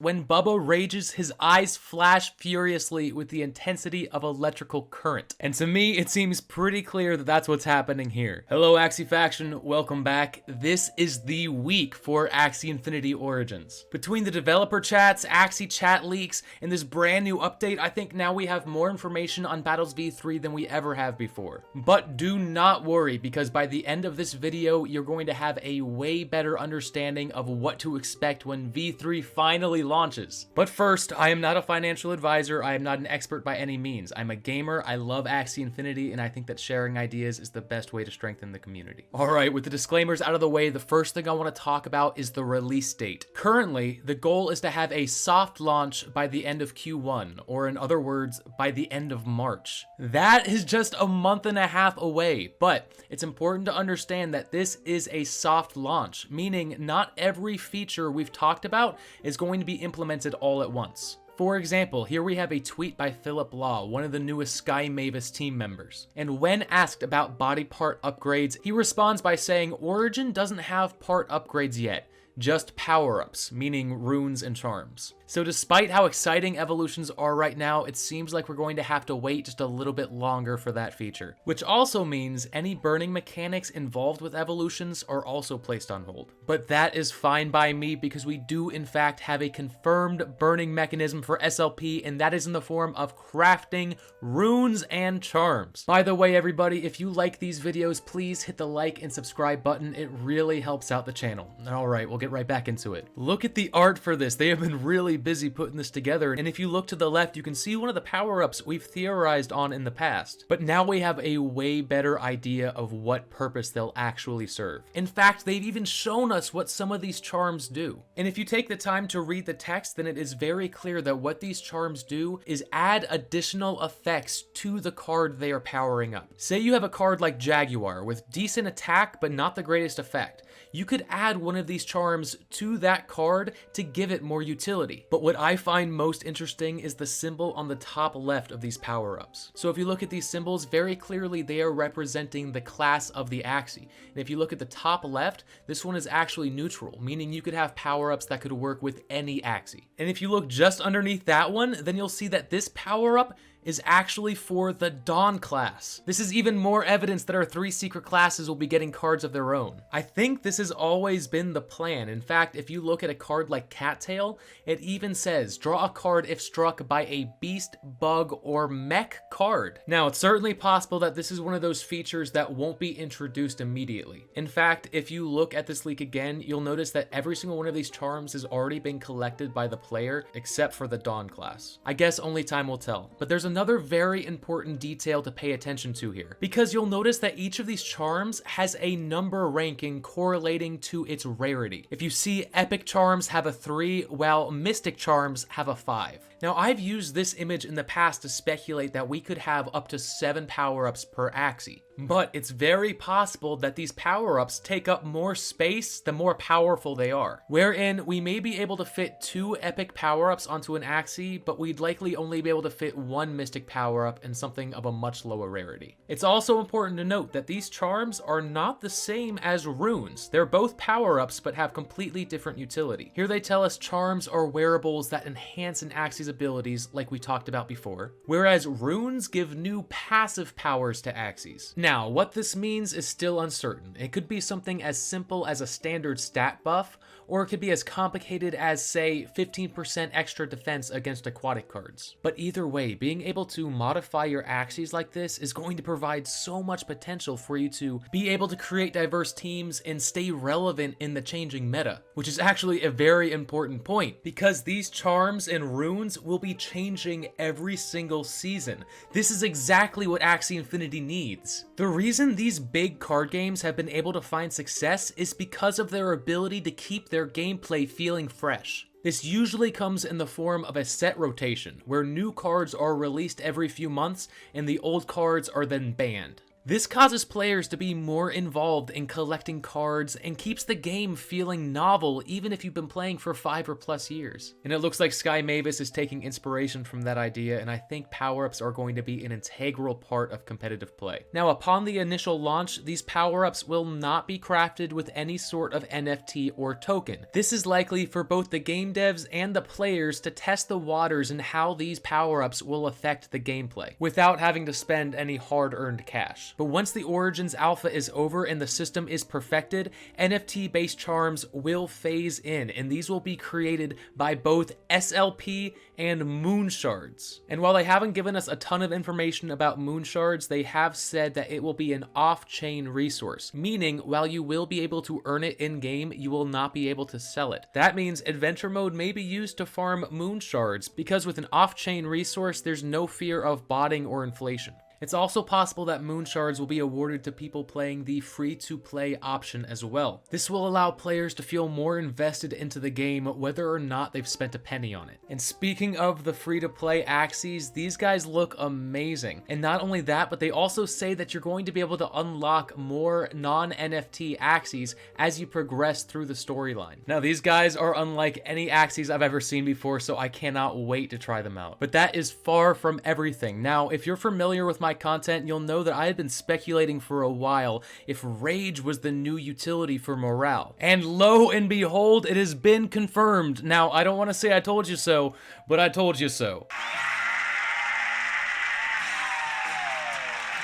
When Bubba rages, his eyes flash furiously with the intensity of electrical current. And to me, it seems pretty clear that that's what's happening here. Hello, Axie Faction, welcome back. This is the week for Axie Infinity Origins. Between the developer chats, Axie chat leaks, and this brand new update, I think now we have more information on Battles V3 than we ever have before. But do not worry, because by the end of this video, you're going to have a way better understanding of what to expect when V3 finally launches. But first, I am not a financial advisor. I am not an expert by any means. I'm a gamer. I love Axie Infinity, and I think that sharing ideas is the best way to strengthen the community. All right, with the disclaimers out of the way, the first thing I want to talk about is the release date. Currently, the goal is to have a soft launch by the end of Q1, or in other words, by the end of March. That is just a month and a half away, but it's important to understand that this is a soft launch, meaning not every feature we've talked about is going to be implemented all at once. For example, here we have a tweet by Philip Law, one of the newest Sky Mavis team members. And when asked about body part upgrades, he responds by saying Origin doesn't have part upgrades yet, just power-ups, meaning runes and charms. So despite how exciting evolutions are right now, it seems like we're going to have to wait just a little bit longer for that feature. Which also means any burning mechanics involved with evolutions are also placed on hold. But that is fine by me because we do in fact have a confirmed burning mechanism for SLP, and that is in the form of crafting runes and charms. By the way, everybody, if you like these videos, please hit the like and subscribe button. It really helps out the channel. All right, we'll get right back into it. Look at the art for this. They have been really busy putting this together, and if you look to the left, you can see one of the power-ups we've theorized on in the past. But now we have a way better idea of what purpose they'll actually serve. In fact, they've even shown us what some of these charms do. And if you take the time to read the text, then it is very clear that what these charms do is add additional effects to the card they are powering up. Say you have a card like Jaguar with decent attack, but not the greatest effect. You could add one of these charms to that card to give it more utility. But what I find most interesting is the symbol on the top left of these power-ups. So if you look at these symbols, very clearly they are representing the class of the Axie. And if you look at the top left, this one is actually neutral, meaning you could have power-ups that could work with any Axie. And if you look just underneath that one, then you'll see that this power-up is actually for the Dawn class. This is even more evidence that our 3 secret classes will be getting cards of their own. I think this has always been the plan. In fact, if you look at a card like Cattail, it even says, draw a card if struck by a beast, bug, or mech card. Now, it's certainly possible that this is one of those features that won't be introduced immediately. In fact, if you look at this leak again, you'll notice that every single one of these charms has already been collected by the player, except for the Dawn class. I guess only time will tell. But there's another very important detail to pay attention to here, because you'll notice that each of these charms has a number ranking correlating to its rarity. If you see, epic charms have a 3, while mystic charms have a 5. Now, I've used this image in the past to speculate that we could have up to 7 power-ups per Axie. But it's very possible that these power-ups take up more space the more powerful they are, wherein we may be able to fit 2 epic power-ups onto an Axie, but we'd likely only be able to fit 1 mystic power-up and something of a much lower rarity. It's also important to note that these charms are not the same as runes. They're both power-ups but have completely different utility. Here they tell us charms are wearables that enhance an Axie's abilities like we talked about before, whereas runes give new passive powers to Axies. Now, what this means is still uncertain. It could be something as simple as a standard stat buff, or it could be as complicated as, say, 15% extra defense against aquatic cards. But either way, being able to modify your Axies like this is going to provide so much potential for you to be able to create diverse teams and stay relevant in the changing meta, which is actually a very important point, because these charms and runes will be changing every single season. This is exactly what Axie Infinity needs. The reason these big card games have been able to find success is because of their ability to keep their gameplay feeling fresh. This usually comes in the form of a set rotation, where new cards are released every few months and the old cards are then banned. This causes players to be more involved in collecting cards and keeps the game feeling novel even if you've been playing for 5 or plus years. And it looks like Sky Mavis is taking inspiration from that idea, and I think power-ups are going to be an integral part of competitive play. Now, upon the initial launch, these power-ups will not be crafted with any sort of NFT or token. This is likely for both the game devs and the players to test the waters and how these power-ups will affect the gameplay, without having to spend any hard-earned cash. But once the Origins Alpha is over and the system is perfected, NFT-based charms will phase in, and these will be created by both SLP and Moon Shards. And while they haven't given us a ton of information about Moon Shards, they have said that it will be an off-chain resource, meaning while you will be able to earn it in-game, you will not be able to sell it. That means Adventure Mode may be used to farm Moon Shards, because with an off-chain resource, there's no fear of botting or inflation. It's also possible that Moon Shards will be awarded to people playing the free-to-play option as well. This will allow players to feel more invested into the game whether or not they've spent a penny on it. And speaking of the free-to-play Axies, these guys look amazing. And not only that, but they also say that you're going to be able to unlock more non-NFT Axies as you progress through the storyline. Now, these guys are unlike any Axies I've ever seen before, so I cannot wait to try them out. But that is far from everything. Now, if you're familiar with my content, you'll know that I had been speculating for a while if Rage was the new utility for morale. And lo and behold, it has been confirmed. Now, I don't want to say I told you so, but I told you so.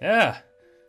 Yeah.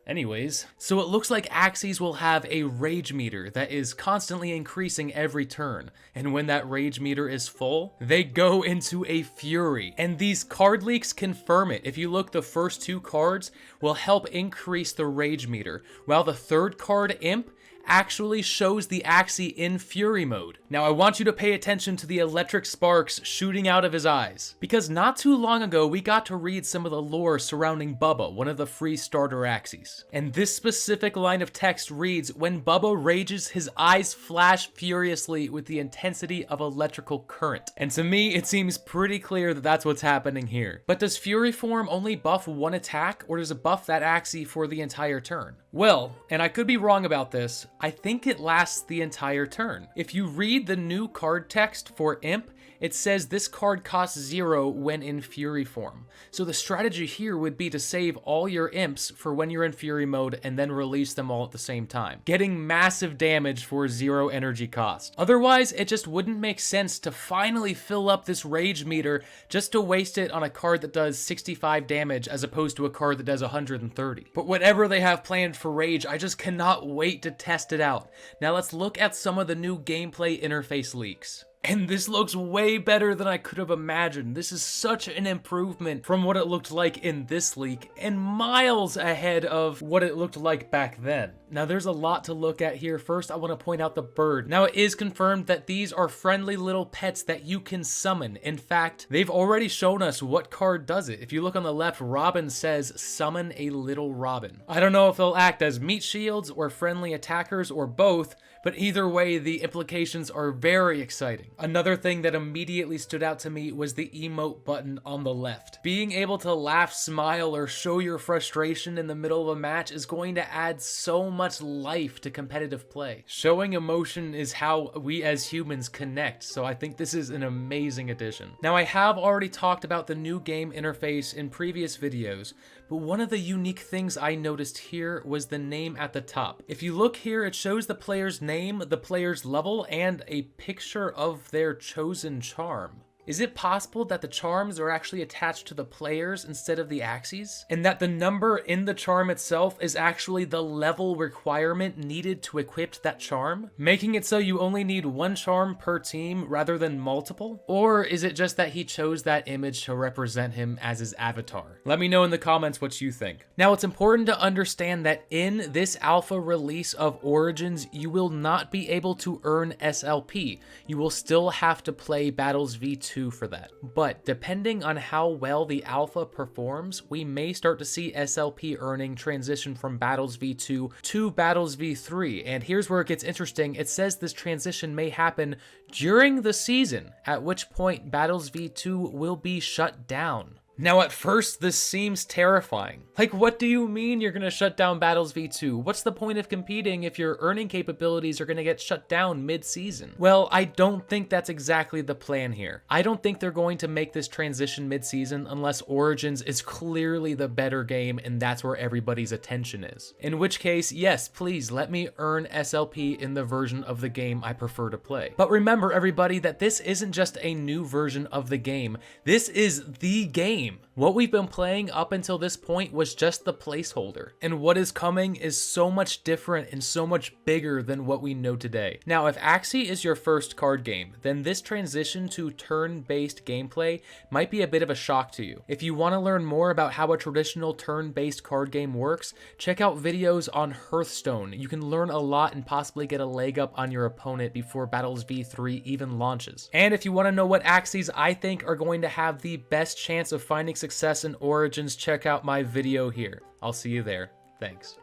Anyways, so it looks like Axies will have a rage meter that is constantly increasing every turn, and when that rage meter is full, they go into a fury. And these card leaks confirm it. If you look, the first 2 cards will help increase the rage meter, while the 3rd card, Imp, actually shows the Axie in Fury mode. Now, I want you to pay attention to the electric sparks shooting out of his eyes, because not too long ago we got to read some of the lore surrounding Bubba, one of the free starter Axies. And this specific line of text reads, "When Bubba rages, his eyes flash furiously with the intensity of electrical current." And to me, it seems pretty clear that that's what's happening here. But does Fury form only buff one attack, or does it buff that Axie for the entire turn? Well, and I could be wrong about this, I think it lasts the entire turn. If you read the new card text for Imp, it says this card costs 0 when in Fury form. So the strategy here would be to save all your Imps for when you're in Fury mode and then release them all at the same time, getting massive damage for 0 energy cost. Otherwise, it just wouldn't make sense to finally fill up this rage meter just to waste it on a card that does 65 damage as opposed to a card that does 130. But whatever they have planned for rage, I just cannot wait to test it out. Now let's look at some of the new gameplay interface leaks. And this looks way better than I could have imagined. This is such an improvement from what it looked like in this leak, and miles ahead of what it looked like back then. Now, there's a lot to look at here. First, I want to point out the bird. Now, it is confirmed that these are friendly little pets that you can summon. In fact, they've already shown us what card does it. If you look on the left, Robin says, "Summon a little Robin." I don't know if they'll act as meat shields or friendly attackers or both, but either way, the implications are very exciting. Another thing that immediately stood out to me was the emote button on the left. Being able to laugh, smile, or show your frustration in the middle of a match is going to add so much life to competitive play. Showing emotion is how we as humans connect, so I think this is an amazing addition. Now, I have already talked about the new game interface in previous videos, but one of the unique things I noticed here was the name at the top. If you look here, it shows the player's name, the player's level, and a picture of their chosen charm. Is it possible that the charms are actually attached to the players instead of the Axies? And that the number in the charm itself is actually the level requirement needed to equip that charm? Making it so you only need one charm per team rather than multiple? Or is it just that he chose that image to represent him as his avatar? Let me know in the comments what you think. Now, it's important to understand that in this alpha release of Origins, you will not be able to earn SLP. You will still have to play Battles V2 for that. But depending on how well the alpha performs, we may start to see SLP earning transition from Battles V2 to Battles V3. And here's where it gets interesting. It says this transition may happen during the season, at which point Battles V2 will be shut down. Now at first, this seems terrifying. Like, what do you mean you're gonna shut down Battles V2? What's the point of competing if your earning capabilities are gonna get shut down mid-season? Well, I don't think that's exactly the plan here. I don't think they're going to make this transition mid-season unless Origins is clearly the better game and that's where everybody's attention is. In which case, yes, please let me earn SLP in the version of the game I prefer to play. But remember everybody that this isn't just a new version of the game. This is the game. What we've been playing up until this point was just the placeholder, and what is coming is so much different and so much bigger than what we know today. Now, if Axie is your first card game, then this transition to turn-based gameplay might be a bit of a shock to you. If you want to learn more about how a traditional turn-based card game works, check out videos on Hearthstone. You can learn a lot and possibly get a leg up on your opponent before Battles V3 even launches. And if you want to know what Axies I think are going to have the best chance of finding success in Origins, check out my video here. I'll see you there. Thanks.